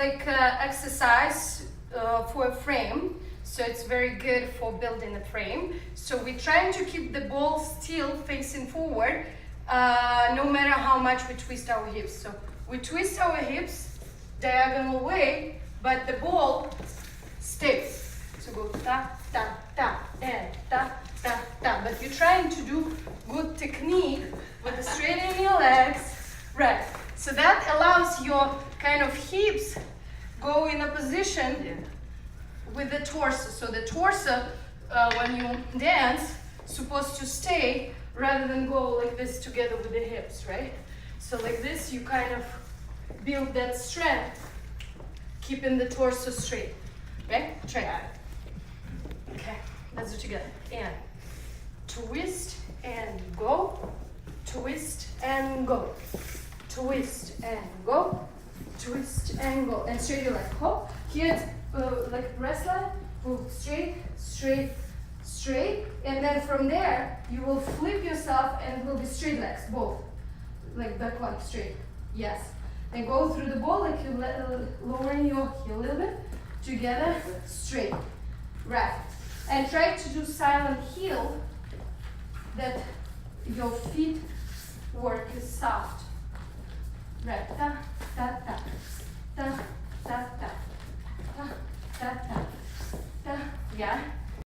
like exercise for a frame, so it's very good for building a frame. So we're trying to keep the ball still facing forward, no matter how much we twist our hips. So we twist our hips diagonal way, but the ball stays. So go ta ta ta and ta ta ta. But you're trying to do good technique with the straightening your legs, right? So that allows your kind of hips go in a position with the torso. So the torso, when you dance, supposed to stay rather than go like this together with the hips, right? So like this, you kind of build that strength, keeping the torso straight. Okay, try it. Okay, let's do it together. And twist and go, twist and go, twist and go, twist and go, and straight your leg. Hop. Here it's like wrestler. Go straight, straight, straight, and then from there you will flip yourself and it will be straight legs, both, like back leg straight. Yes. And go through the ball like you lowering your heel a little bit. Together, straight, right. And try to do silent heel, that your feet work is soft. Right.